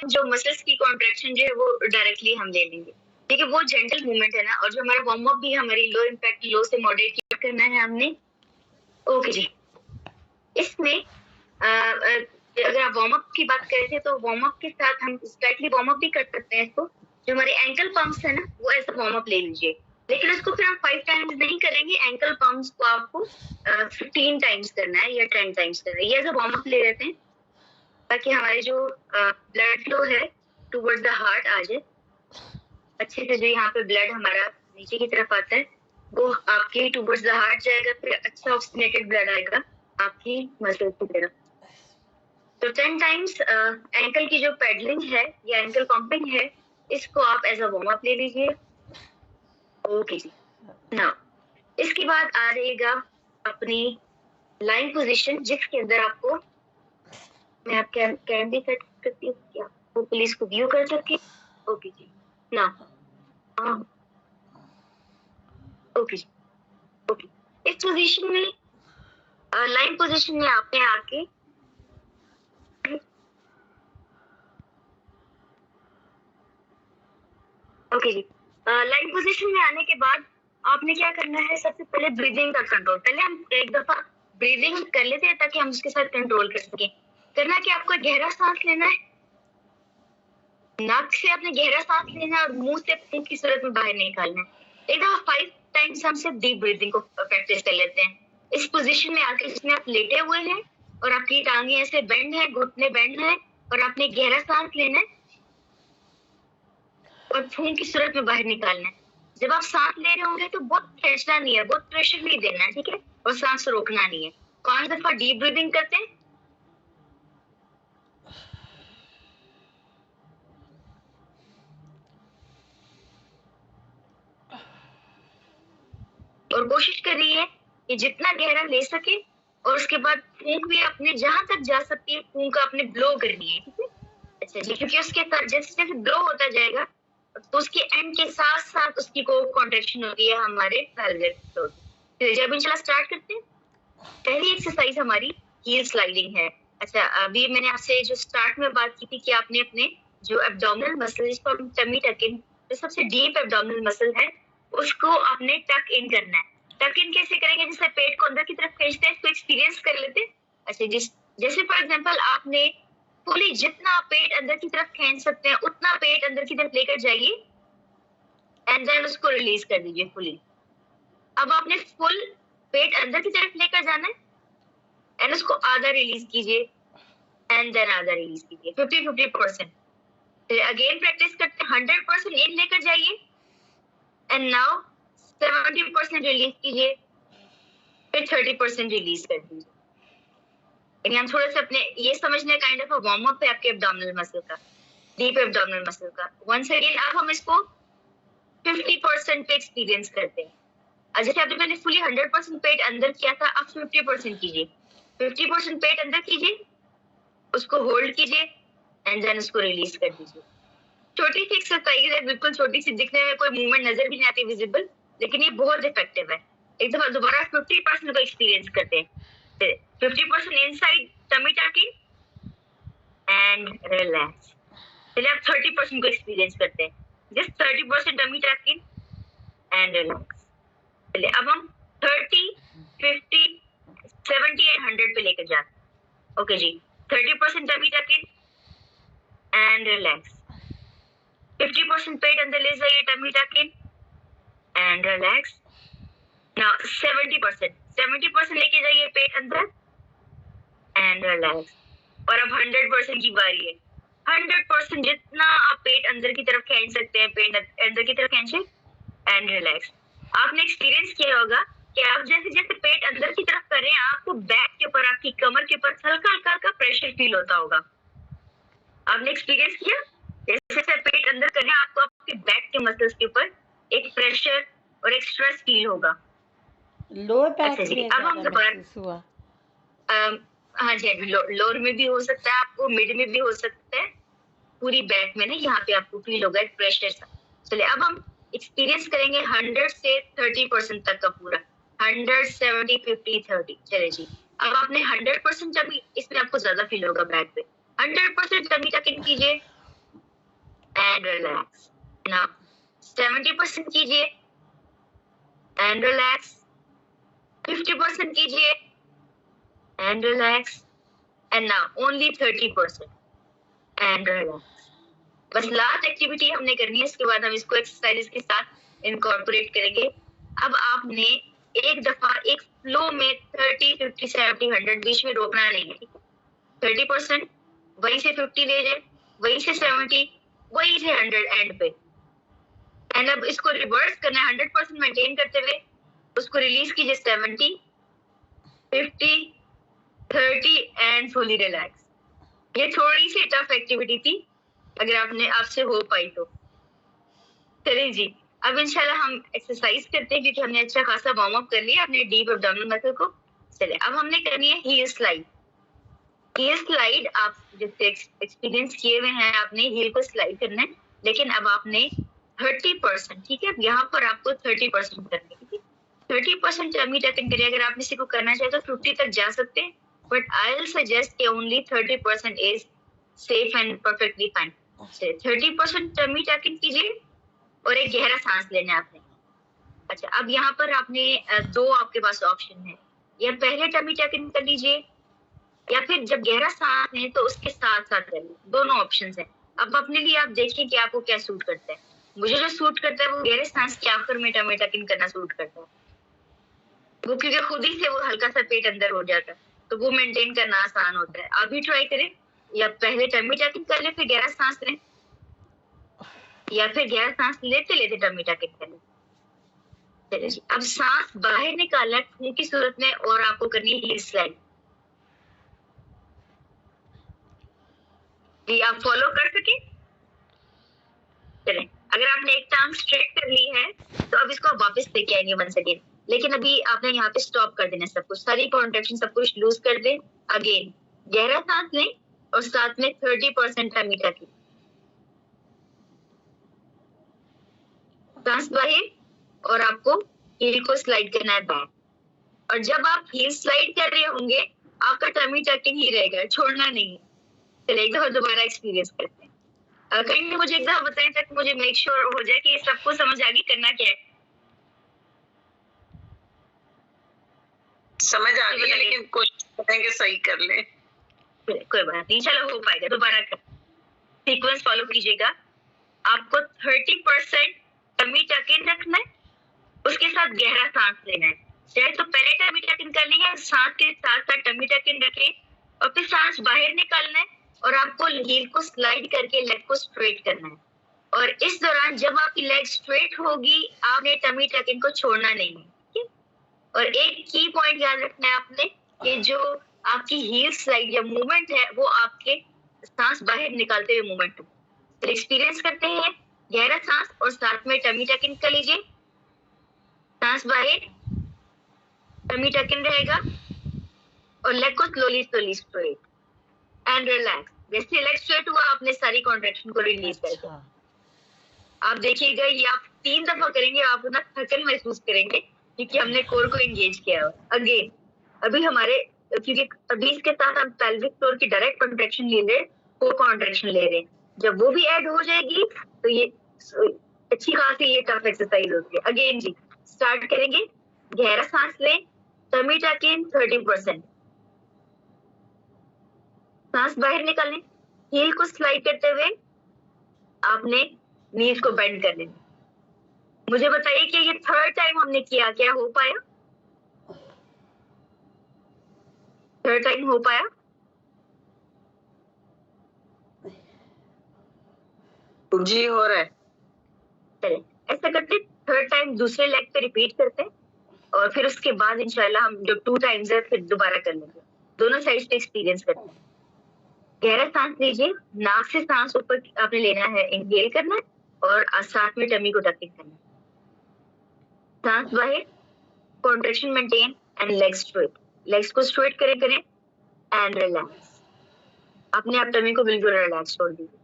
जो मसल्स की कॉन्ट्रैक्शन जो है वो डायरेक्टली हम ले लेंगे, ठीक है। वो जेंटल मूवमेंट है ना, और जो हमारा वार्म अप भी हमारी लो इम्पैक्ट, लो से मॉडरेट की करना है हमने। ओके जी, इसमें अगर आप वार्म अप की बात करें थे तो वार्म अप के साथ हम स्लाइटली वार्म अप भी कर सकते हैं इसको। जो हमारे एंकल पंप्स है ना, वो ऐसा वार्म अप ले लीजिए, लेकिन उसको फिर हम 5 टाइम्स नहीं करेंगे। एंकल पंप्स को आपको 15 टाइम्स करना है या 10 टाइम्स करना है, ये ऐसा वार्म अप ले लेते हैं ताकि हमारे जो ब्लड फ्लो है टुवर्ड्स द हार्ट आ जाए अच्छे से। जो यहाँ पे ब्लड हमारा नीचे की तरफ आता है वो आपके टुवर्ड्स द हार्ट जाएगा, फिर अच्छा ऑक्सीजनेटेड ब्लड आएगा आपकी मसल्स की तरफ। तो 10 टाइम्स एंकल की जो पेडलिंग है या एंकल पंपिंग है, इसको आप एज अ वार्म अप ले लीजिए। ओके जी, नाउ इसके बाद आ जाएगा अपनी लाइन पोजीशन, जिसके अंदर आपको मैं आप कैंडी कट करती हूँ क्या वो प्लीज को व्यू कर सके। ओके जी, नाउ ओके जी, ओके। इस पोजीशन में लाइन पोजीशन में आपने आके ओके जी, लाइन पोजीशन में आने के बाद आपने क्या करना है, सबसे पहले ब्रीदिंग का कंट्रोल। पहले हम एक दफा ब्रीदिंग कर लेते हैं ताकि हम उसके साथ कंट्रोल कर सकें। करना कि आपको गहरा सांस लेना है, नाक से आपने गहरा सांस लेना है और मुंह से फूंक की सूरत में बाहर निकालना है। एक दफा 5 टाइम्स हम सिर्फ डीप ब्रीदिंग को प्रैक्टिस कर लेते हैं। इस पोजीशन में आके जिसमें आप लेटे हुए हैं और आपकी टांगे ऐसे बेंड है, घुटने बेंड है, और आपने गहरा सांस लेना है और फूंक की सूरत में बाहर निकालना है। जब आप सांस ले रहे होंगे तो बहुत खींचना नहीं है, बहुत प्रेशर नहीं देना है, ठीक है, और सांस रोकना नहीं है। 5 दफा डीप ब्रीदिंग करते हैं। और कोशिश करिए कि जितना गहरा ले सके, और उसके बाद फूंक भी अपने जहां तक जा सकती है फूंक अपने ब्लो करनी है, ठीक है। अच्छा जी, क्योंकि उसके साथ जैसे जैसे ब्लो होता जाएगा तो उसके एंड के साथ साथ उसकी को कॉन्ट्रैक्शन होती है हमारे पैल्विक फ्लोर। तो जब इंशाल्लाह स्टार्ट करते हैं, पहली एक्सरसाइज हमारी हील स्लाइडिंग है। अच्छा, अभी मैंने आपसे जो स्टार्ट में बात की थी कि आपने अपने जो एब्डोमिनल मसल, जिसको हम टमी टक इन, जो सबसे डीप एब्डोमिनल मसल है, उसको आपने टक इन करना है। टक इन कैसे करेंगे, जैसे पेट को अंदर की तरफ खींचते हैं, इसको एक्सपीरियंस कर लेते हैं। अच्छा, जैसे फॉर एग्जांपल आपने फुली जितना पेट अंदर की तरफ खींच सकते हैं उतना पेट अंदर की तरफ लेकर जाइए एंड देन उसको रिलीज कर दीजिए फुली। अब आपने फुल पेट अंदर की तरफ लेकर जाना है एंड उसको आधा रिलीज कीजिए एंड देन आधा रिलीज कीजिए, 50-50%। फिर अगेन प्रैक्टिस करते हैं, 100% इन लेकर जाइए एंड नाउ 70% रिलीज कीजिए, फिर 30% रिलीज कर दीजिए। यानी हम थोड़ा सा अपने ये समझने काइंड ऑफ वार्म अप है आपके एब्डोमिनल मसल का, डीप एब्डोमिनल मसल का। वंस अगेन अब हम इसको 50% पे एक्सपीरियंस करते हैं। जैसे आपने मैंने फुली 100% पेट अंदर किया था, अब 50% कीजिए। 50% पेट अंदर कीजिए, उसको होल्ड कीजिए एंड देन उसको रिलीज कर दीजिए। छोटी सी एक्सरसाइज है, बिल्कुल छोटी सी, दिखने में कोई मूवमेंट नजर भी नहीं आती विजिबल, लेकिन ये बहुत इफेक्टिव है। एक दफा दोबारा 50% को एक्सपीरियंस करते हैं। 50% inside tummy tucking and relax. चलिए आप 30% को एक्सपीरियंस करते हैं, just 30% tummy tucking and relax. चलिए अब हम 30, 50, 70 एंड 100 पे लेकर जाते हैं। ओके जी, 30% टमी टकिंग एंड रिलैक्स, 50% पेट अंदर ले जाइए, tummy tucking and relax. Now 70% लेके जाइए पेट अंदर एंड रिलैक्स। और अब 100% की बारी है। 100% जितना आप पेट अंदर की तरफ खींच सकते हैं, पेट अंदर की तरफ खींचे एंड रिलैक्स। आपने एक्सपीरियंस किया होगा कि आप जैसे जैसे पेट अंदर की तरफ कर रहे हैं, आपको बैक के ऊपर, आपकी कमर के ऊपर हल्का हल्का प्रेशर फील होता होगा। आपने एक्सपीरियंस किया, जैसे जैसे पेट अंदर कर रहे हैं आपको आपके बैक के मसल्स के ऊपर एक प्रेशर और एक स्ट्रेस फील होगा। लोअर बैक में अब हम दोबारा हाँ जी, लोअर में भी हो सकता है, आपको मिड में भी हो सकता है, पूरी बैक में ना यहाँ पे आपको फील होगा एक प्रेशर सा। चलिए अब हम एक्सपीरियंस करेंगे 100 से 30% तक का पूरा, 100, 70, 50, 30। चलिए जी, अब आपने 100% जब इसमें आपको ज्यादा फील होगा बैक पे, 100% टमी टकिंग कीजिए and relax. Now 70% कीजिए and relax. 50% कीजिए and relax. And now only 30% and relax. बस लास्ट एक्टिविटी हमने करनी है, इसके बाद हम इसको एक्सरसाइज के साथ इनकॉर्पोरेट करेंगे. अब आपने एक दफा एक फ्लो में 30, 50, 70, 100 बीच में रोकना नहीं है. 30%, वहीं से 50 ले जाए, वहीं से 70, वहीं से 100 एंड पे. एंड अब इसको रिवर्स करना है 100% मेंटेन करते हुए. उसको रिलीज कीजिए 70, 50, 30 एंड फुली रिलैक्स. ये थोड़ी सी टफ एक्टिविटी थी, अगर आपसे हो पाई तो. चलिए जी, अब इंशाल्लाह हम एक्सरसाइज करते हैं, क्योंकि हमने अच्छा खासा वार्म अप कर लिया अपने डीप एब्डोमिनल मसल को. चलिए अब हमने करनी है हील स्लाइड. हील स्लाइड आप जिससे एक्सपीरियंस किए हुए हैं, आपने हील को स्लाइड करना है, लेकिन अब आपने 30%, ठीक है, यहाँ पर आपको 30% करना है. 30% टमी टकिंग करिए. अगर आप इसी को करना चाहे तो 50 तक जा सकते हैं, बट आई विल सजेस्ट कि only 30% is safe and perfectly fine. 30% tummy tucking कीजिए और एक गहरा सांस लेना है आपने. अच्छा, अब यहाँ पर आपने दो आपके पास ऑप्शन है, या पहले टमी टकिंग कर लीजिए, या फिर जब गहरा सांस है तो उसके साथ साथ कर लीजिए. दोनों ऑप्शंस हैं. अब अपने लिए आप देखिए कि आपको क्या सूट करता है. मुझे जो सूट करता है वो गहरे सांस के आखिर में टमी टकिंग करना सूट करता है, वो क्योंकि खुद ही से वो हल्का सा पेट अंदर हो जाता है, तो वो मेंटेन करना आसान होता है. आप भी ट्राई करें, या पहले टमी टकिंग कर ले फिर गहरा सांस लें, या फिर गहरा सांस लेते लेते टमी टकिंग कर लें. चलिए जी, अब सांस बाहर निकालना है मुंह की सूरत में, और आपको करनी है हील स्लाइड. जी, आप फॉलो कर सके. चलें, अगर आपने एक टांग स्ट्रेट कर ली है तो अब इसको वापस लेके आएंगे वंस अगेन. लेकिन अभी आपने यहाँ पे स्टॉप कर देना सब कुछ, सारी कॉन्ट्रैक्शन सब कुछ लूज कर दें. अगेन गहरा सांस लें और साथ में 30% टमी टकिंग. सांस बाहर, और आपको हील को स्लाइड करना है बैक. और जब आप हील स्लाइड कर रहे होंगे आपका टमी टकिंग ही रहेगा, छोड़ना नहीं. चलिए एक दफा दोबारा एक्सपीरियंस करते हैं. कहीं मुझे एक दफा बताएं तक मुझे मेक श्योर हो जाए कि सबको समझ आ गई करना क्या है. समझ आ गई है, लेकिन कोशिश करेंगे सही कर ले. कोई बात नहीं, चलो हो पाएगा. दोबारा कर, सीक्वेंस फॉलो कीजिएगा. आपको 30% टमी टकिंग रखना है, उसके साथ गहरा सांस लेना है. चाहे तो पहले टमी टकिंग करनी है, सांस के साथ साथ टमी टकिंग रखें, और फिर सांस बाहर निकालना है, और आपको हील को स्लाइड करके लेग को स्ट्रेट करना है. और इस दौरान जब आपकी लेग स्ट्रेट होगी आपने टमी टकिंग को छोड़ना नहीं है. और एक की पॉइंट याद रखना है आपने कि जो आपकी हील स्लाइड या मूवमेंट है वो आपके सांस बाहर निकालते हुए मूवमेंट हो. तो एक्सपीरियंस करते हैं गहरा सांस और साथ में टमी टकिंग कर लीजिए. सांस बाहर, टमी टकिंग रहेगा, और लेग को slowly slowly straight and relax. जैसे लेग स्ट्रेट हुआ आपने सारी कॉन्ट्रैक्शन को रिलीज कर दिया. आप देखिएगा ये आप 3 दफा करेंगे, आप ना थकन महसूस करेंगे क्योंकि हमने कोर को एंगेज किया है. अगेन अभी हमारे, क्योंकि अभी इसके साथ हम पेल्विक फ्लोर की डायरेक्ट कॉन्ट्रैक्शन ले रहे हैं, कोर कॉन्ट्रैक्शन ले रहे हैं. जब वो भी ऐड हो जाएगी तो ये अच्छी खासी ये टफ एक्सरसाइज होती है. अगेन जी, स्टार्ट करेंगे. गहरा सांस लें, टमी टकिंग 30%, सांस बाहर निकालें, हील को स्लाइड करते हुए आपने नीज को बेंड कर लेना. मुझे बताइए कि ये थर्ड टाइम हमने किया, क्या हो पाया? थर्ड टाइम हो पाया? जी हो रहा है. चलिए ऐसा करते, थर्ड टाइम दूसरे लेग पे रिपीट करते हैं, और फिर उसके बाद इंशाल्लाह हम जो 2 टाइम्स है फिर दोबारा कर लेंगे. दोनों साइड से एक्सपीरियंस करते हैं. गहरा सांस लीजिए, नाक से सांस ऊपर आपने लेना है, इनहेल करना है, और साथ में टमी को टकिंग करना है. सांस बाहर, contraction maintain and leg straight. Legs को स्ट्रेट करें एंड रिलैक्स. अपने आप टमी को बिल्कुल रिलैक्स छोड़ दीजिए.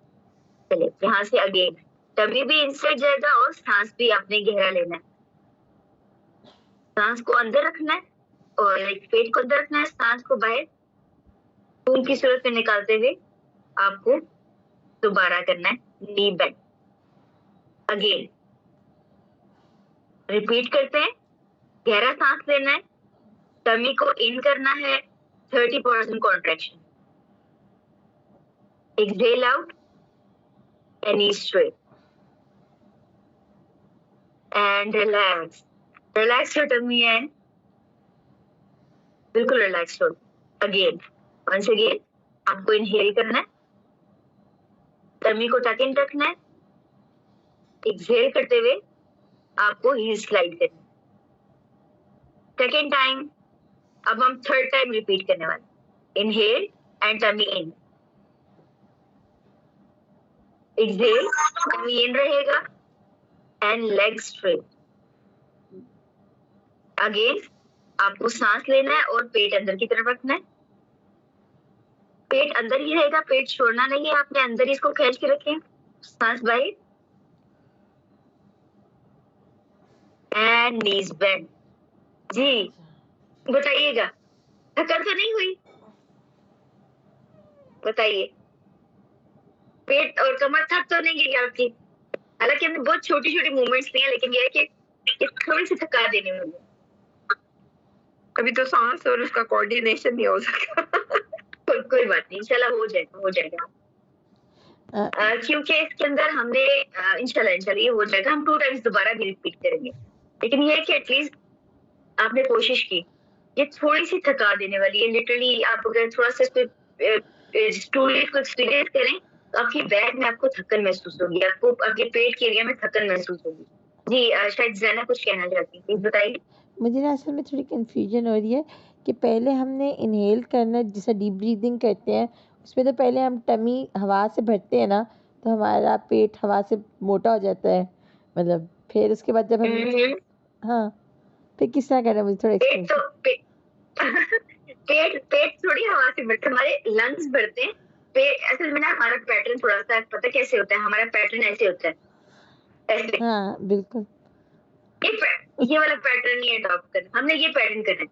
चलिए यहाँ से अगेन टमी भी इनसाइड जाएगा और सांस भी आपने गहरा लेना है. सांस को अंदर रखना है और पेट को अंदर रखना है, सांस को बाहर खून की सूरत में निकालते हुए आपको दोबारा करना है नी बेंड. अगेन रिपीट करते हैं, गहरा सांस लेना है, टमी को इन करना है, 30% contraction, exhale out and knees straight and relax your tummy and बिल्कुल रिलैक्स हो। अगेन once again आपको इनहेल करना है, टमी को टक इन रखना है, एक्सहेल करते हुए आपको हील स्लाइड करना है। सेकेंड टाइम, अब हम थर्ड टाइम रिपीट करने वाले, inhale and tummy in, exhale tummy in रहेगा एंड लेग स्ट्रेट। अगेन आपको सांस लेना है और पेट अंदर की तरफ रखना है, पेट अंदर ही रहेगा, पेट छोड़ना नहीं है, आपने अंदर ही इसको खींच के रखें, सांस बाहर एंड नीज बेंड। जी बताइएगा, थकान तो नहीं हुई? बताइए, पेट और कमर थक तो नहीं गई आपकी? हालांकि हमने बहुत छोटी छोटी मूवमेंट्स ली हैं, लेकिन ये है कि थोड़ी सी थका देने में अभी तो सांस और उसका कोऑर्डिनेशन नहीं हो सका। कोई बात नहीं, इंशाल्लाह हो जाएगा। क्योंकि इसके अंदर हमने इंशाल्लाह ये हो जाएगा, हम 2 टाइम्स दोबारा भी रिपीट करेंगे, लेकिन ये है कि एटलीस्ट आपने कोशिश की। ये थोड़ी सी थका देने वाली है, लिटरली आप अगर थोड़ा सा स्टूडेंट को एक्सपीरियंस करें तो आपकी बैक में आपको थकन महसूस होगी, आपको आपके पेट के एरिया में थकन महसूस होगी। जी शायद ज़ैना कुछ कहना चाहती है, प्लीज बताइए। मुझे ना असल में थोड़ी कंफ्यूजन हो रही है कि पहले हमने इनहेल करना, जैसे डीप ब्रीदिंग करते हैं उसमें तो पहले हम टमी हवा से भरते हैं ना, तो हमारा पेट हवा से मोटा हो जाता है, मतलब फिर उसके बाद जब हम हाँ फिर किस तरह करना है, मुझे थोड़ा पेट तो पेट थोड़ी हवा से भरते, हमारे लंग्स भरते हैं। असल में ना हमारा पैटर्न थोड़ा सा पता कैसे होता है, हमारा पैटर्न ऐसे होता है, ऐसे। हाँ बिल्कुल, ये वाला पैटर्न नहीं अडॉप्ट करना, हमने ये पैटर्न करना है,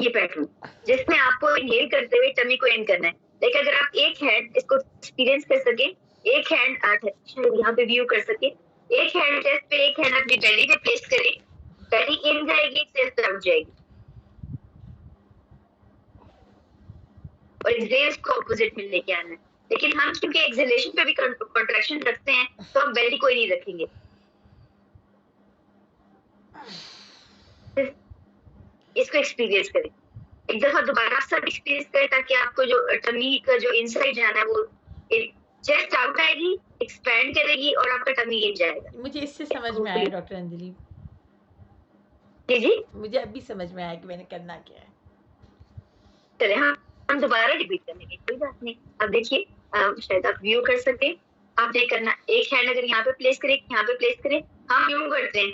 ये पैटर्न जिसमें आपको इनहेल करते हुए टमी को इन करना है। लेकिन अगर आप एक हैंड इसको एक्सपीरियंस कर सके, एक हैंड यहाँ पे व्यू कर सके, एक हैंड चेस्ट पे, एक हैंड अपनी बेली पे प्लेस करें, बेली इन जाएगी, चेस्ट आउट जाएगी, और एक्सहेल को ऑपोजिट में लेके आना है। लेकिन हम क्योंकि एक्सहेलेशन पे भी कंट्रैक्शन रखते हैं, तो हम बेली को ही नहीं रखेंगे। इसको एक्सपीरियंस करें, एक दफा दोबारा सब एक्सपीरियंस करें, ताकि आपको जो टमी का जो इनसाइड जाना है वो चेस्ट आउट आएगी, एक्सपैंड करेगी और आपका टमी इन जाएगा। मुझे इससे समझ में आया डॉक्टर अंजलि, जी मुझे अभी समझ में आया कि मैंने करना क्या है। चले हम दोबारा रिपीट करेंगे, कोई बात नहीं। अब देखिए शायद आप व्यू कर सके, आपने करना, एक हैंड अगर यहाँ पे प्लेस करें, यहाँ पे प्लेस करें, हम यूं करते हैं,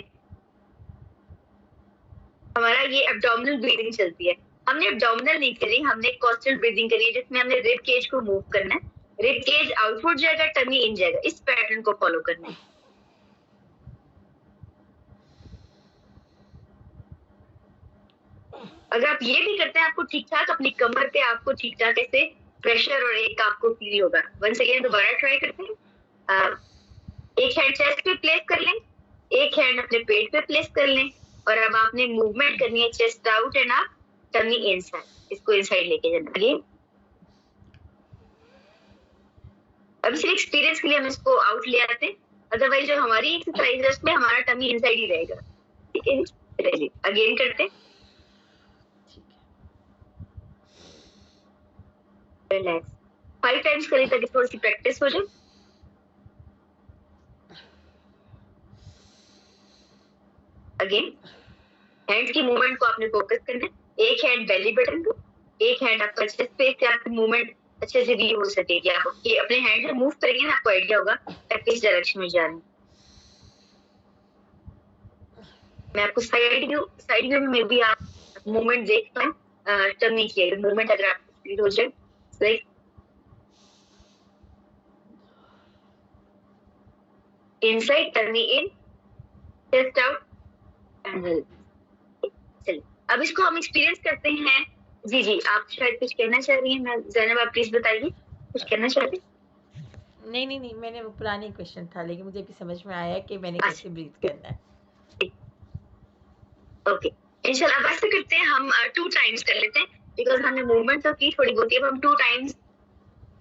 हमारा ये एब्डोमिनल ब्रीदिंग चलती है। हमने एब्डोमिनल नहीं करी, हमने कोस्टल ब्रीदिंग करी है, जिसमें हमने रिब केज को मूव करना है, रिब केज आउटवर्ड जाएगा, टमी इन जाएगा, इस पैटर्न को फॉलो करना है। अगर आप ये भी करते हैं, आपको ठीक ठाक अपनी कमर पे आपको ठीक ठाक ऐसे प्रेशर और एक आपको फील होगा। वंस अगेन दोबारा ट्राई करते हैं, एक हैंड चेस्ट पे प्लेस कर लें, एक हैंड अपने पेट पे प्लेस कर लें, और अब आपने मूवमेंट करनी है, chest out and up, tummy inside, इसको इनसाइड लेके जाना। अगेन अब सिर्फ एक्सपीरियंस के लिए हम इसको आउट ले आते हैं, अदरवाइज जो हमारी एक्सरसाइज है उसमें हमारा टमी इनसाइड ही रहेगा। ठीक है जी, अगेन करते हैं, रिलैक्स 5 टाइम्स करें ताकि थोड़ी सी प्रैक्टिस हो जाए। अगेन हैंड की मूवमेंट को आपने फोकस करना है, एक हैंड बेली बटन को, एक हैंड आपका चेस्ट पे, कि आपकी मूवमेंट अच्छे से व्यू हो सकेगी। आप ये अपने हैंड से मूव करेंगे ना, आपको आइडिया होगा आप किस डायरेक्शन में जा रहे हैं। मैं आपको साइड व्यू में भी आप मूवमेंट देख पाए, टमी की मूवमेंट अगर आपको स्पीड हो जाए, like inside, tummy in, chest out and चलिए अब इसको हम एक्सपीरियंस करते हैं। जी आप शायद कुछ कहना चाह रही हैं, मैं ज़ैनब, आप प्लीज बताइए, कुछ कहना चाह रही हैं? नहीं नहीं नहीं, मैंने वो पुरानी क्वेश्चन था, लेकिन मुझे अभी समझ में आया कि मैंने अच्छा। कैसे ब्रीथ करना है। ओके, इंशाल्लाह अब ऐसे करते हैं, हम 2 टाइम्स कर लेते हैं, बिकॉज़ हमने मूवमेंट तो की थोड़ी बहुत, अब हम 2 टाइम्स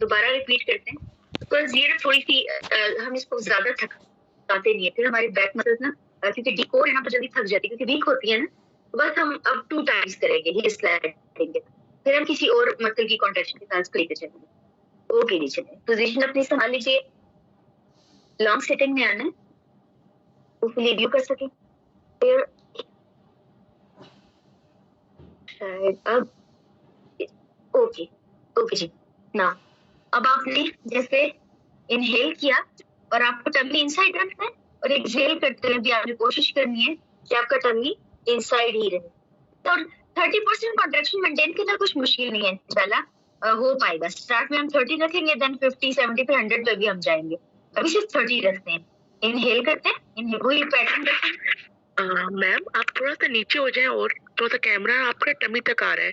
दोबारा रिपीट करते हैं। बिकॉज़ ये थोड़ी सी हम इसको ज़्यादा थकाते नहीं है, फिर हमारी बैक मसल्स ना क्योंकि डिकोर है ना तो जल्दी थक जाती है क्योंकि वीक होती है ना, तो बस हम अब 2 टाइम्स करेंगे हील स्लाइडिंग के, फिर हम किसी और मसल की कॉन्ट्रैक्शन के साथ लेके चलेंगे। ओके जी, चलिए पोजीशन अपनी संभाल लीजिए, लॉन्ग सिटिंग में आना है, होपफुली व्यू कर सकें। फिर शायद अब ओके ओके जी ना, अब आपने जैसे इनहेल किया और आपको टमी इनसाइड रखना है, और एक्सहेल करते हुए भी आपने कोशिश करनी है कि आपका टमी इनसाइड ही रहे। तो 30% कॉन्ट्रैक्शन मेंटेन करना कुछ मुश्किल नहीं है, इंशाल्लाह हो पाएगा। स्टार्ट में हम 30 रखेंगे, देन 50 70 फिर 100 पे भी हम जाएंगे। अभी सिर्फ 30 रखते हैं, इनहेल करते हैं, इनहेल वही पैटर्न रखते हैं। मैम आप थोड़ा सा नीचे हो जाए और थोड़ा सा कैमरा आपका टमी तक आ रहा है,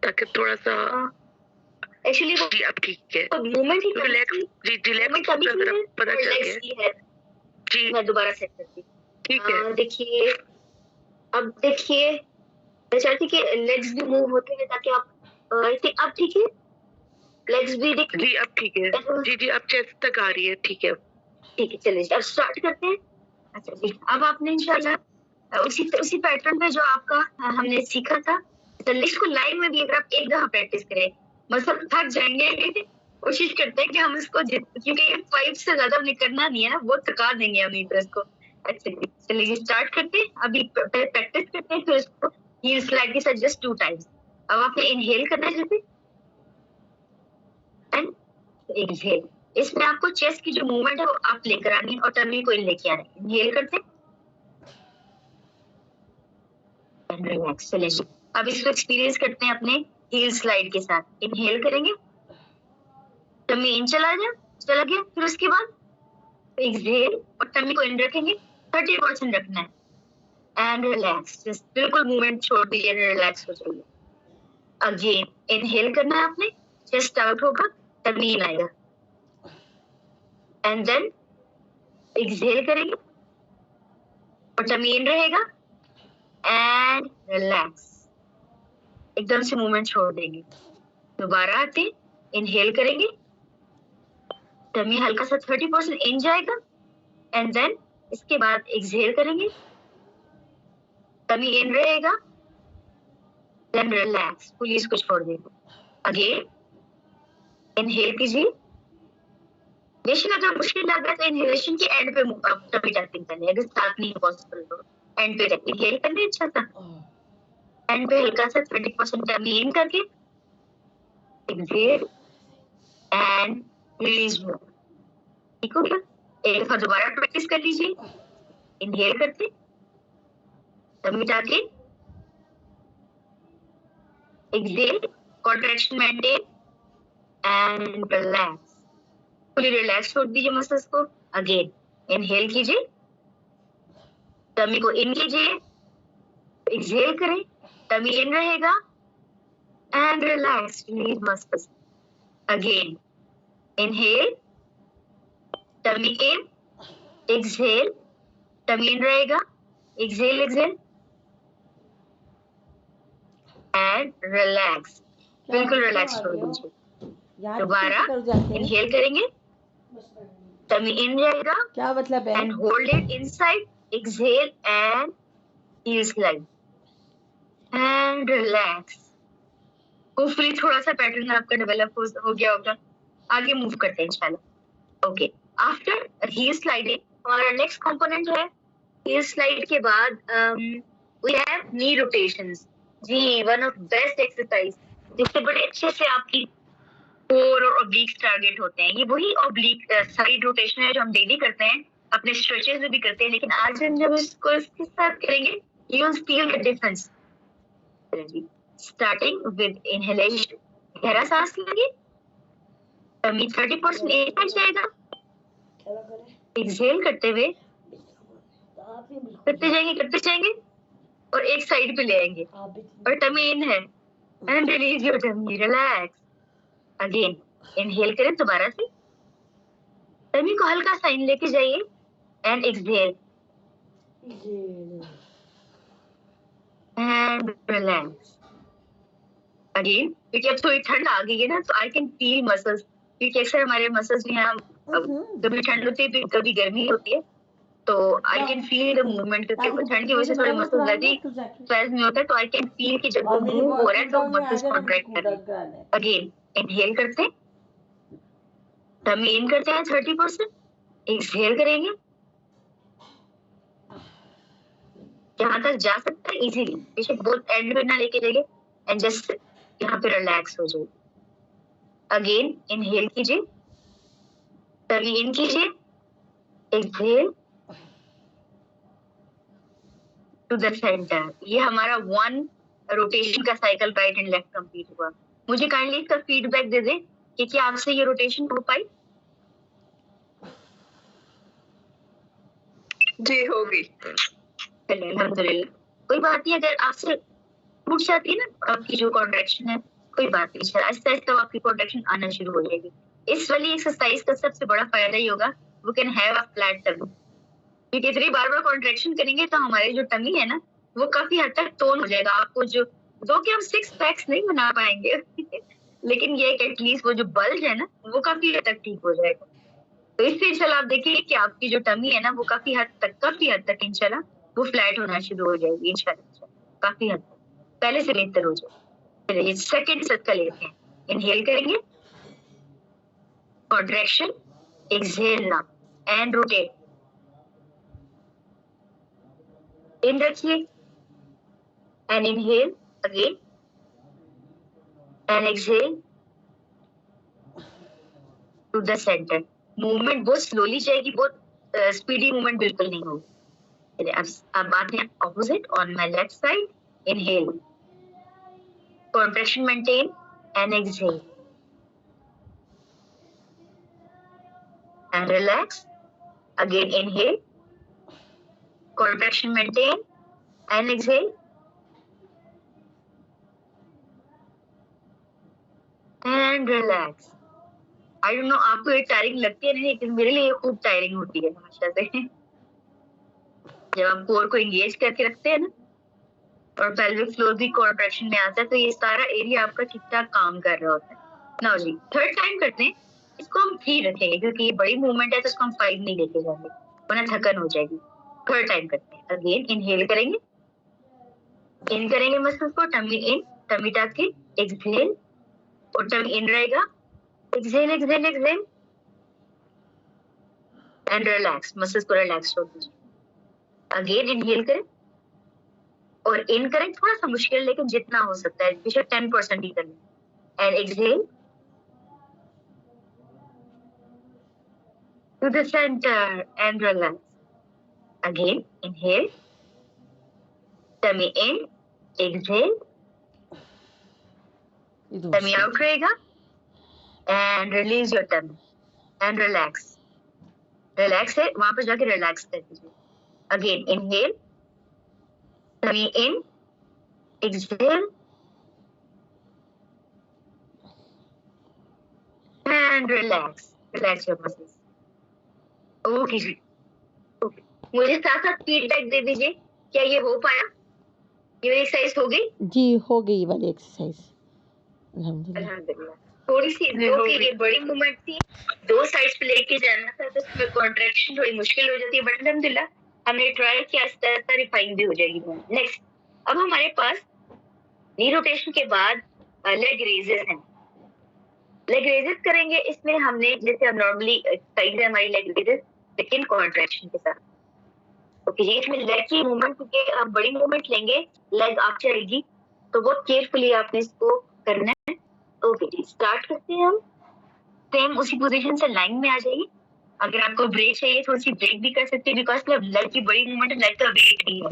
ताकि थोड़ा सा एक्चुअली वो जी अब ठीक है। मूवमेंट ही रिलैक्स जी रिलैक्स कमी जरा पता चल लेग्स गया की है। जी मैं दोबारा सेट करती हूँ। ठीक है। देखिए, अब देखिए मैं चाहती कि लेग्स भी मूव होते हैं ताकि आप आई थिंक अब ठीक है, लेग्स भी दिख जी अब ठीक है जी जी अब चेस्ट तक आ रही है, ठीक है ठीक है। चलिए अब स्टार्ट करते हैं। अच्छा जी, अब आपने इंशाल्लाह उसी पैटर्न पे जो आपका हमने सीखा था, तो इसको लाइन में भी अगर आप एक दफा प्रैक्टिस करें, मतलब थक जाएंगे। कोशिश करते हैं कि हम इसको क्योंकि ये 5 से ज्यादा हमने करना नहीं है ना, वो थका देंगे हम इधर इसको। अच्छा जी, चलिए स्टार्ट करते हैं, अभी पहले प्रैक्टिस करते हैं, फिर इसको हील स्लाइड के साथ जस्ट 2 टाइम्स। अब आपने इनहेल करना है जैसे एंड एक्सहेल, इसमें आपको चेस्ट की जो मूवमेंट है वो आप लेकर आनी है और टमी को इन लेके आना है। इनहेल करते हैं एंड रिलैक्स। चलिए जी, अब इसको एक्सपीरियंस करते हैं अपने हील स्लाइड के साथ। इनहेल करेंगे, टमी इन चला गया, फिर उसके बाद एक्सहेल और टमी को इन रखेंगे, 30% रखना है एंड रिलैक्स, जस्ट बिल्कुल मूवमेंट छोड़ दीजिए, रिलैक्स हो जाइए। अगेन इनहेल करना है आपने, चेस्ट आउट होगा, टमी इन आएगा एंड देन एक्सहेल करेंगे और टमी इन रहेगा एंड रिलैक्स, एकदम से मूवमेंट छोड़ देंगे। दोबारा आते, इनहेल करेंगे, टमी हल्का सा 30% इन जाएगा एंड देन इसके बाद एक्सहेल करेंगे, टमी इन रहेगा, देन रिलैक्स, फुली इसको छोड़ देंगे। अगेन इनहेल कीजिए, बेशक अगर मुश्किल लग रहा है तो इनहेलेशन के एंड पे टमी टैपिंग करनी है, अगर स्टार्ट नहीं पॉसिबल तो एंड पे रखिए, इनहेल करने अच्छा सा एंड पे हल्का सा 30% टमी इन करके एक्सहेल एंड रिलीज मोर। ठीक हो गया? एक दफा दोबारा प्रैक्टिस कर लीजिए, इनहेल करते, टमी टाके, exhale, contraction maintain and relax, fully relax छोड़ दीजिए मसल्स को। अगेन इनहेल कीजिए, टमी को इन कीजिए, एक्सहेल करें, टमी इन रहेगा and relax, release muscles. Again inhale, tummy in, exhale, tummy in रहेगा, एक्सहेल एंड रिलैक्स, बिल्कुल रिलैक्स छोड़ दीजिए। दोबारा इनहेल करेंगे, टमी इन रहेगा, क्या मतलब है? And hold it inside, exhale and heel slide and relax. Hopefully थोड़ा सा पैटर्न आपका डेवलप हो गया होगा। आगे मूव करते हैं इंशाल्लाह। ओके, आफ्टर हील स्लाइडिंग हमारा नेक्स्ट कंपोनेंट है हील स्लाइड के बाद वी हैव नी रोटेशंस। जी, वन ऑफ बेस्ट एक्सरसाइज जिससे बड़े अच्छे से आपकी कोर और ऑब्लिक्स टारगेट होते हैं। ये वही ऑब्लिक साइड रोटेशन है जो हम डेली करते हैं, अपने स्ट्रेचेस में भी करते हैं, लेकिन आज हम जब इसको इसके साथ करेंगे you will feel the difference. Starting with inhalation, गहरा सांस लेंगे, टमी 30% एयर कर जाएगा, एक्सहेल करते हुए करते जाएंगे और एक साइड पे ले आएंगे और टमी इन है and release your tummy, relax. Again inhale करें दोबारा से, टमी को हल्का सा इन लेके जाइए and exhale and relax again, क्योंकि अब थोड़ी ठंड आ गई है ना, तो आई कैन फील मसल्स, क्योंकि अक्सर हमारे मसल्स जो हैं कभी ठंड होती है तो कभी गर्मी होती है, तो I can feel the movement, क्योंकि ठंड की वजह से थोड़े मसल्स ज्यादा स्ट्रेस में होता है, तो आई कैन फील कि जब वो मूव हो रहा है तो मसल्स कॉन्ट्रैक्ट कर रहे हैं। अगेन इनहेल करते हैं, टमी इन करते हैं 30%, एक्सहेल करेंगे जहां तक जा सकता है इजीली, बेशक बहुत एंड में ना लेके जाइए एंड जस्ट यहाँ पे रिलैक्स हो जाइए। अगेन इनहेल कीजिए, टमी इन कीजिए, एक्सहेल टू द सेंटर। ये हमारा 1 रोटेशन का cycle right and left complete हुआ। मुझे काइंडली इसका फीडबैक दे दे कि क्या आपसे ये रोटेशन हो पाई? जी होगी। चलिए अल्हम्दुलिल्लाह। कोई बात नहीं, अगर आपसे टूट जाती है ना आपकी जो कॉन्ट्रैक्शन है, कोई बात नहीं, आहिस्ता आहिस्ता आपकी कॉन्ट्रैक्शन आना शुरू हो जाएगी। इस वाली एक्सरसाइज का सबसे बड़ा फायदा ये होगा, we can have a flat tummy, क्योंकि इतनी बार बार कॉन्ट्रैक्शन करेंगे तो हमारी जो टमी है ना, वो काफी हद तक टोन हो जाएगा। आपको जो दो कि हम 6 पैक्स नहीं बना पाएंगे लेकिन ये कि एटलीस्ट वो जो बल्ज है ना, वो काफी हद तक ठीक हो जाएगा। तो इससे इंशाल्लाह आप देखिए कि आपकी जो टमी है ना, वो काफी हद तक इंशाल्लाह वो फ्लैट होना शुरू हो जाएगी इंशाल्लाह, काफी हद तक पहले से बेहतर हो जाएगी। चलिए सेकंड सर्कल लेते हैं, इनहेल करेंगे, कॉन्ट्रैक्शन, एक्सहेल ना एंड रोटेट, इन रखिए and inhale again and exhale to the centre. Movement बहुत स्लोली जाएगी, बहुत स्पीडी मूवमेंट बिल्कुल नहीं होगी। चलिए अब आते हैं opposite on my left side, inhale, contraction maintain and exhale and relax. Again inhale, contraction maintain and exhale and relax. I don't know आपको ये टायरिंग लगती है नहीं, लेकिन मेरे लिए खूब टायरिंग होती है हमेशा से। जब हम कोर को एंगेज करके रखते हैं ना और पेल्विक फ्लोर भी कॉन्ट्रैक्शन में आता है, तो ये सारा एरिया आपका ठीक ठाक काम कर रहा होता है। नाउ जी थर्ड टाइम करते हैं, इसको हम 3 रखेंगे क्योंकि ये बड़ी मूवमेंट है, तो इसको हम 5 नहीं लेके जाएंगे वरना थकन हो जाएगी। थर्ड टाइम करते हैं, अगेन इनहेल करेंगे, इन करेंगे मसल्स को, टमी इन, टमी टक के, एक्सहेल और टमी इन रहेगा, exhale exhale exhale and relax, muscles को रिलैक्स छोड़ दीजिए। अगेन इनहेल करें और इन करें, थोड़ा सा मुश्किल लेकिन जितना हो सकता है, बेशक 10% ही करना, and exhale to the center and relax. Again, inhale, tummy in, exhale, tummy out रहेगा, and release your tummy and relax. Relax है, वहाँ पर जाके relax कर दीजिए. Again, inhale, tummy in, exhale, and relax. Relax your muscles. Okay जी, okay. मुझे साथ साथ फीडबैक दे दीजिए, क्या ये हो पाया? ये एक्सरसाइज हो गई? जी हो गई वाली एक्सरसाइज अल्हम्दुलिल्लाह। अल्हम्दुलिल्लाह। थोड़ी सी क्योंकि ये बड़ी मूवमेंट थी, 2 साइड्स पे लेके जाना था, तो इसमें कॉन्ट्रैक्शन थोड़ी मुश्किल हो जाती है, बट अल्हम्दुलिल्लाह हमने ट्राई किया, आहिस्ता आहिस्ता रिफाइन भी हो जाएगी। नेक्स्ट, अब हमारे पास नी रोटेशन के बाद लेग रेजेस हैं। लेग रेजेस करेंगे, इसमें हमने जैसे हम नॉर्मली एक्सरसाइज है हमारी लेग रेजेस, लेकिन कॉन्ट्रैक्शन के साथ। ओके जी, इसमें लेग की मूवमेंट, क्योंकि आप बड़ी मूवमेंट लेंगे, लेग आप चलेगी, तो बहुत केयरफुली आपने इसको करना है। ओके जी, स्टार्ट करते हैं हम। सेम उसी पोजीशन से लाइन में आ जाइए। अगर आपको ब्रेक चाहिए, थोड़ी सी ब्रेक भी कर सकते हैं, बिकॉज लेग की बड़ी मूवमेंट है, लेग का वेट नहीं है,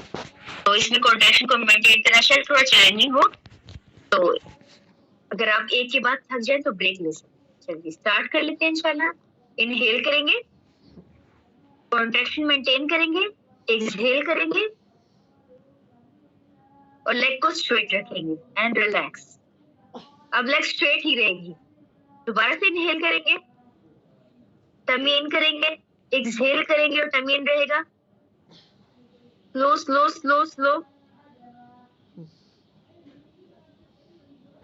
तो इसमें कॉन्ट्रैक्शन को मेंटेन करना शायद थोड़ा चैलेंजिंग हो, तो अगर आप एक के बाद थक जाए तो ब्रेक ले सकते हैं। चलिए स्टार्ट कर लेते हैं इंशाल्लाह। इनहेल करेंगे, कॉन्ट्रैक्शन मेंटेन करेंगे, एक्सहेल करेंगे और लेग को स्ट्रेट रखेंगे एंड रिलैक्स। अब लेग स्ट्रेट ही रहेगी। दोबारा से इनहेल करेंगे, टमी इन करेंगे, एक्सहेल करेंगे और टमी इन रहेगा। Slow slow slow slow.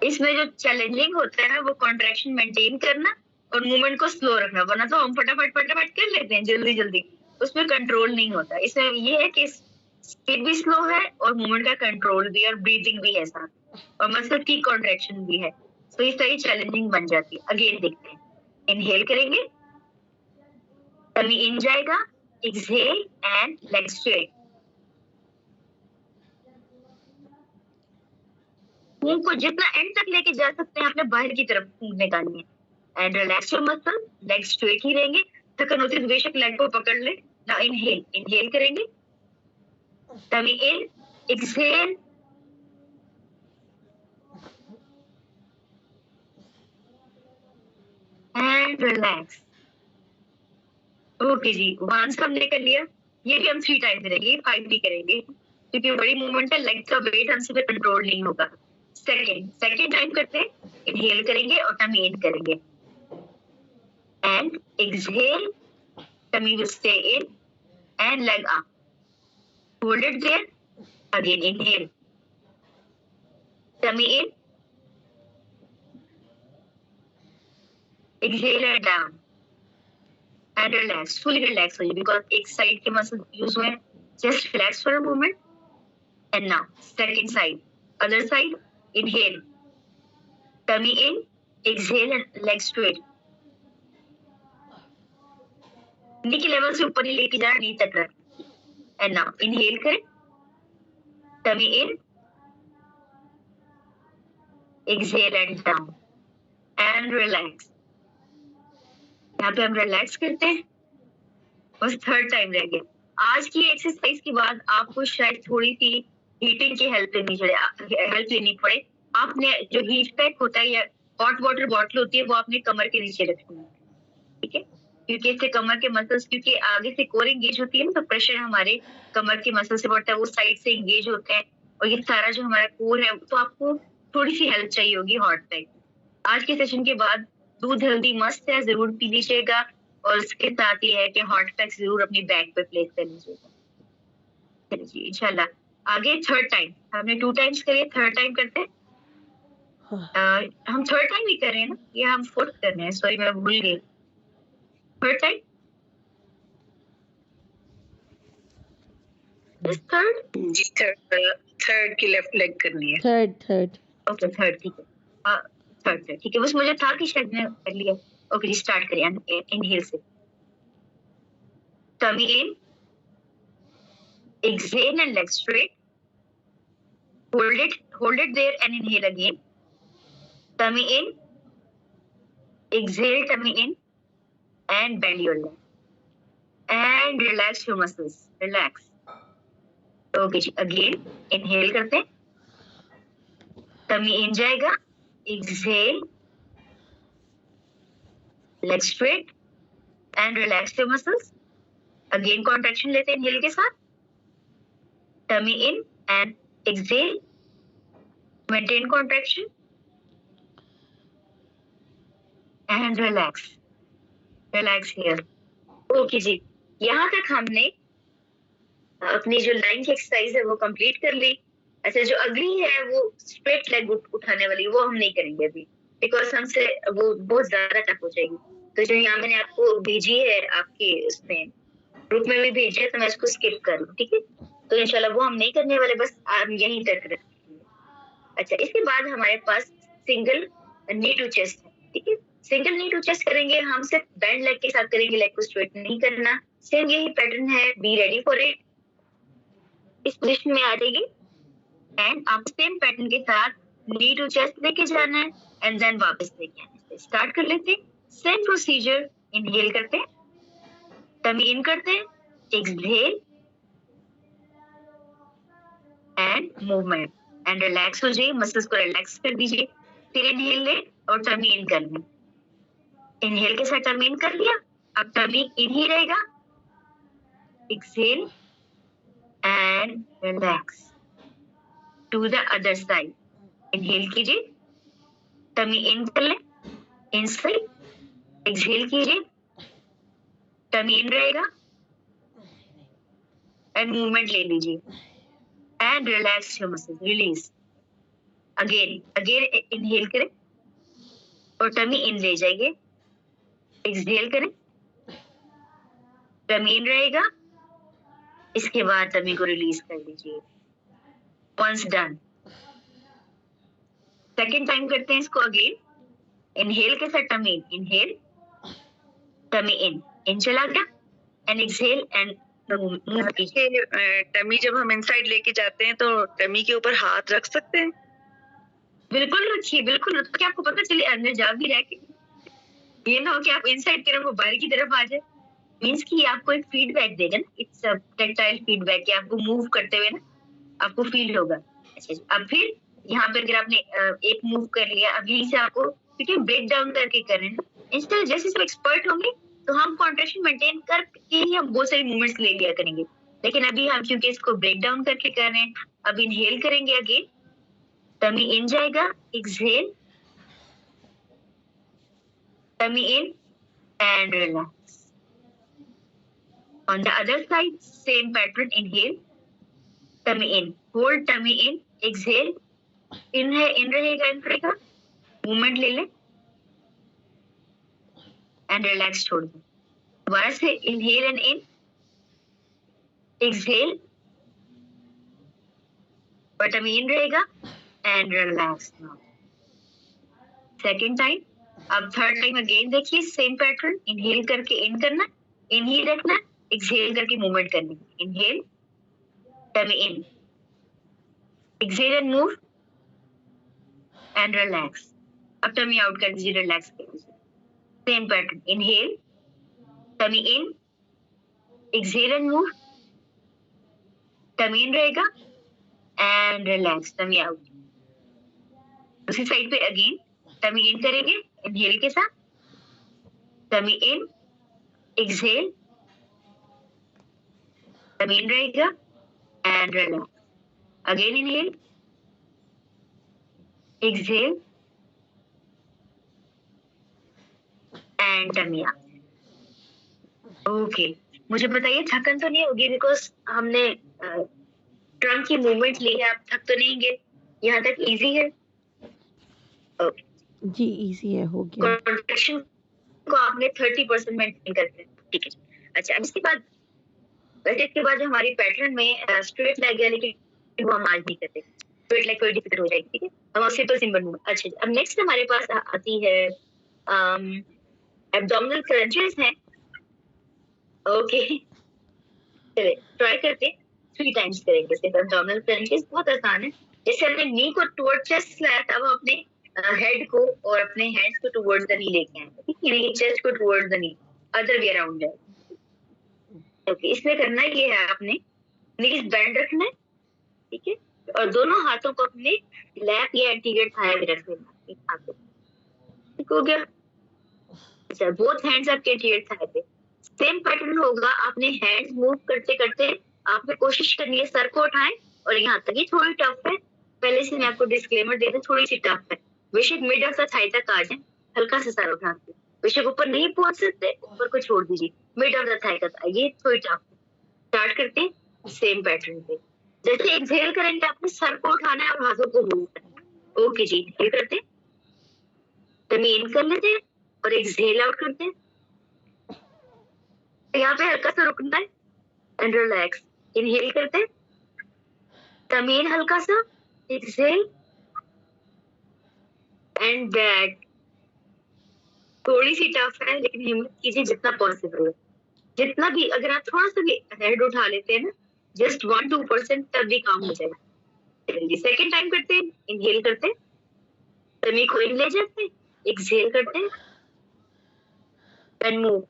इसमें जो चैलेंजिंग होता है ना वो कॉन्ट्रैक्शन मेंटेन करना और मूवमेंट को स्लो रखना, वरना तो हम फटाफट फटाफट कर लेते हैं जल्दी जल्दी, उसमें कंट्रोल नहीं होता। इसमें ये है कि स्पीड भी स्लो है और मूवमेंट का कंट्रोल भी और ब्रीथिंग भी है साथ, और मसल की कॉन्ट्रैक्शन भी है, तो इस तरह चैलेंजिंग बन जाती है। अगेन देखते हैं, इनहेल करेंगे, टमी इन जाएगा, एक्सहेल एंड लेग स्ट्रेट। फूंक को जितना एंड तक लेके जा सकते हैं आपने बाहर की तरफ फूंक निकालनी है। And relax your muscle, leg straight ही रहेंगे। थकन होती है तो बेशक लेग को पकड़ ले। नाउ इनहेल, इनहेल करेंगे, tummy in, exhale, and relax. Okay जी, वंस हमने कर लिया, ये भी हम 3 टाइम करेंगे, 5 भी करेंगे क्योंकि बड़ी मूवमेंट है, लेग का वेट हमसे कंट्रोल नहीं होगा। सेकंड टाइम करते हैं, इनहेल करेंगे और टमी इन करेंगे and exhale, tummy will stay in and leg up, hold it there, again inhale, tummy in, exhale and down and relax, fully relax हो जाए बिकॉज एक साइड के मसल यूज हुए हैं। Just relax for a moment and now second side, other side, inhale, tummy in, exhale and leg straight. नी के level से ऊपर ही लेके जाना, नी तक रख। एंड नाउ इनहेल करें, tummy in, exhale and down and relax. यहाँ पे हम रिलैक्स करते हैं, बस थर्ड टाइम रह गया। आज की एक्सरसाइज के बाद आपको शायद थोड़ी सी हीटिंग की हेल्प लेनी पड़े। आपने जो हीट पैक होता है या हॉट वाटर बॉटल होती है वो आपने कमर के नीचे रखनी है, ठीक है, क्योंकि इससे कमर के मसल्स, क्योंकि आगे से कोर एंगेज होती है ना, तो प्रेशर हमारे कमर के मसल से पड़ता है, वो साइड से एंगेज होते हैं और ये सारा जो हमारा कोर है, तो आपको थोड़ी सी हेल्प चाहिए होगी हॉट पैक। आज के सेशन के बाद दूध हल्दी मस्त है, जरूर पी लीजिएगा, और इसके साथ ये है कि हॉट पैक जरूर अपनी बैग पे प्लेस कर लीजिएगा। जी इंशाल्लाह आगे थर्ड टाइम, हमने 2 टाइम्स करे, थर्ड टाइम करते हैं। हम थर्ड टाइम ही कर रहे हैं ना, या हम फोर्थ कर रहे हैं, सॉरी मैं भूल गई। थर्ड टाइम, थर्ड जी, थर्ड की लेफ्ट लेग करनी है। थर्ड ओके थर्ड, ठीक है, थर्ड ठीक है, बस मुझे था कि शायद मैं कर लिया। ओके जी, स्टार्ट करिए इनहेल से, tummy in, exhale and leg straight, hold it there and inhale again, tummy in, exhale, tummy in and bend your leg and relax your muscles, relax. Okay जी, again inhale करते हैं, tummy in जाएगा, exhale, leg straight and relax your muscles. Again contraction लेते हैं inhale के साथ, tummy in and exhale, maintain contraction and relax here. Okay जी, यहाँ तक हमने अपनी जो लाइन की एक्सरसाइज है वो कंप्लीट कर ली। अच्छा, जो अगली है वो स्ट्रेट लेग उठाने वाली, वो हम नहीं करेंगे अभी बिकॉज हमसे वो बहुत ज्यादा टफ हो जाएगी। तो जो यहाँ मैंने आपको भेजी है, आपके उसमें ग्रुप में भी भेजी है, तो मैं इसको स्किप कर लूँ, ठीक है। तो इंशाल्लाह वो हम नहीं करने वाले, बस आप यहीं तक रखेंगे। अच्छा, इसके बाद हमारे पास सिंगल नी टू चेस्ट है, ठीक है। सिंगल नी टू चेस्ट करेंगे हम, सिर्फ बेंड लेग के साथ करेंगे, लेग को स्ट्रेट नहीं करना। सेम यही पैटर्न है, बी रेडी फॉर इट। इस पोजीशन में आ जाएगी एंड आप सेम पैटर्न के साथ नी टू चेस्ट लेके जाना है एंड देन वापस लेके आना है। स्टार्ट कर लेते हैं, सेम प्रोसीजर। इनहेल करते हैं, टमी इन करते हैं, exhale and movement and relax हो जाइए, मसल्स को रिलैक्स कर दीजिए। फिर इनहेल ले और टमी इन कर लें। इनहेल के साथ टमी इन कर लिया, अब टमी इन ही रहेगा, exhale and relax to the other side. Inhale कीजिए, टमी इन कर लें, इनसाइड, एक्सहेल कीजिए टमी इन रहेगा एंड मूवमेंट ले लीजिए and relax your muscles, release. Again inhale करें और टमी इन ले जाइए, एक्सहेल करें, टमी इन रहेगा, इसके बाद टमी को रिलीज कर दीजिए। वंस डन, सेकेंड टाइम करते हैं इसको अगेन। इनहेल के साथ टमी इन, इनहेल टमी इन चला गया एंड एक्सहेल एंड मूव कीजिए। टमी जब हम इनसाइड लेके जाते हैं तो टमी के ऊपर हाथ रख सकते हैं? बिल्कुल रखिए, बिल्कुल रखिए, कि आपको पता चले अंदर जा भी रहा है कि ये ना हो कि आप इनसाइड की तरफ वो बाहर की तरफ आ जाए। मींस कि आपको एक फीडबैक देगा ना, इट्स अ टैक्टाइल फीडबैक, कि आपको मूव करते हुए ना आपको फील होगा। अच्छा जी, अब फिर यहाँ पे अगर आपने एक मूव कर लिया, अब यहीं से आपको क्योंकि ब्रेक डाउन करके कर रहे हैं ना, इंस्टेंट जैसे सब एक्सपर्ट होंगे तो हम कॉन्ट्रैक्शन मेंटेन करके ही हम बहुत सारी मूवमेंट्स ले लिया करेंगे। लेकिन अभी हम क्योंकि इसको ब्रेक डाउन करके कर रहे हैं, अब इनहेल करेंगे अगेन, टमी इन जाएगा, exhale, tummy in and relax. On the other side, same pattern. Inhale, tummy in, hold tummy in, exhale, in है, in रहेगा, in रहेगा, movement ले ले and relax छोड़ दो। दोबारा से inhale and in, exhale, और tummy in रहेगा and relax now. Second time, अब थर्ड टाइम अगेन देखिए सेम पैटर्न, इनहेल करके इन करना, इन ही रखना, एक्सहेल करके मूवमेंट करनी, inhale, tummy in, exhale and move and relax. अब टमी आउट कर दीजिए, रिलैक्स कर दीजिए। Same pattern, inhale, tummy in, exhale and move, tummy in रहेगा एंड रिलैक्स, टमी आउट। दूसरी साइड पे अगेन टमी इन करेंगे इनहेल के साथ, tummy in, exhale, tummy in रहेगा and relax, again inhale, exhale and tummy out. Okay, मुझे बताइए थकन तो नहीं होगी, बिकॉज हमने ट्रंक की मूवमेंट ली है, आप थक तो नहीं गए? यहाँ तक इजी है? ओके, जी इजी है, हो गया। कॉन्ट्रैक्शन को आपने 30% मेंटेन करते हैं, ठीक है। अच्छा, अब इसके बाद वैसे इसके बाद हमारी पैटर्न में स्ट्रेट लेग है, लेकिन वो हम आज नहीं करते, स्ट्रेट लेग थोड़ी दिक्कत हो जाएगी, ठीक है। हम सिंपल सिंपल मूवमेंट। अच्छा, अब नेक्स्ट हमारे पास आती है एब्डोमिनल क्रंचेस हैं। ओके, चलिए ट्राई करते हैं, 3 टाइम्स करेंगे सिर्फ एब्डोमिनल क्रंचेस, बहुत आसान है। जैसे हमने नी को टुवर्ड चेस्ट लाया था, अब अपने हेड को और अपने हैंड्स को टुवर्ड्स द नी लेके आए, ठीक है, यानी चेस्ट को towards the knee, other way around है। ओके, इसमें करना ये है, आपने नीज बेंड रखना है, ठीक है, और दोनों हाथों को अपने लैप या एंटीरियर थाई में रख देना, ठीक हो गया। अच्छा, बोथ हैंड्स आपके एंटीरियर थाई पे। सेम पैटर्न होगा, आपने हैंड्स मूव करते करते आपने कोशिश करनी है सर को उठाएं, और यहाँ तक ये थोड़ी टफ है, पहले से मैं आपको डिस्क्लेमर दे दूं, थोड़ी सी टफ है। बेशक मिड ऑफ द थाई तक आ जाए, हल्का सा सर उठा के, बेशक ऊपर नहीं पहुंच सकते, ऊपर को छोड़ दीजिए, मिड ऑफ द थाई तक आइए, थोड़ी टफ है। स्टार्ट करते हैं सेम पैटर्न पे। जैसे एक्सहेल करेंगे आपने सर को उठाना है और हाथों को मूव करना है। ओके जी, ये करते हैं, टमी इन कर लेते हैं और एक्सहेल आउट करते हैं। यहाँ पे हल्का सा रुकना है एंड रिलैक्स, इनहेल करते हैं, टमी इन हल्का सा, एक्सहेल एंड बैक। थोड़ी सी टफ है, लेकिन हिम्मत कीजिए जितना पॉसिबल है, जितना भी, अगर आप थोड़ा सा भी हेड उठा लेते हैं ना, जस्ट 1-2%, तब भी काम हो जाएगा। सेकेंड टाइम करते हैं, इनहेल करते हैं, टमी को इन ले जाते हैं, एक्सहेल करते हैं एंड मूव।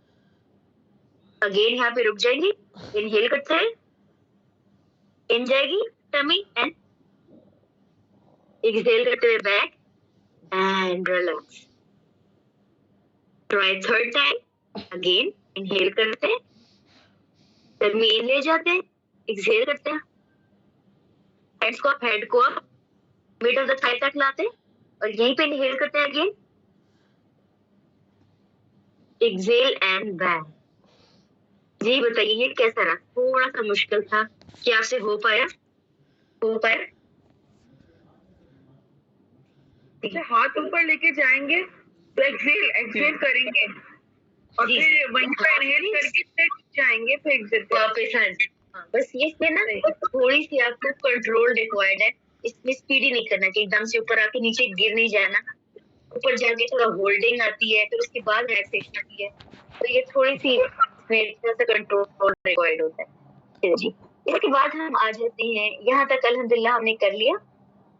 अगेन यहाँ पे रुक जाएंगे, इनहेल करते हैं, इन जाएगी टमी एंड एक्सहेल करते हुए back and relax. Try third time, again inhale करते हैं, टमी इन ले जाते हैं, एक्सहेल करते हैं, हेड को आप मिड ऑफ द थाई तक लाते हैं और यहीं पे इनहेल करते हैं, अगेन एक्सहेल एंड बैक। जी बताइए ये कैसा रहा? थोड़ा सा मुश्किल था, क्या आपसे हो पाया? हो पाया? अच्छा, हाथ ऊपर लेके जाएंगे तो एक्सहेल करेंगे और जी, फिर वहीं पर इनहेल करके फिर जाएंगे फिर एक्सहेल करेंगे। वापस हाँ जी। बस ये इसमें ना थोड़ी सी आपको कंट्रोल रिक्वायर्ड है, इसमें स्पीड ही नहीं करना चाहिए, एकदम से ऊपर आके नीचे गिर नहीं जाना, ऊपर जाके थोड़ा होल्डिंग आती है, फिर उसके बाद रिलैक्सेशन आती है, तो ये थोड़ी सी इसमें थोड़ा सा कंट्रोल रिक्वायर्ड होता है। जी, इसके बाद हम आ जाते हैं, यहाँ तक अल्हम्दुलिल्लाह हमने कर लिया।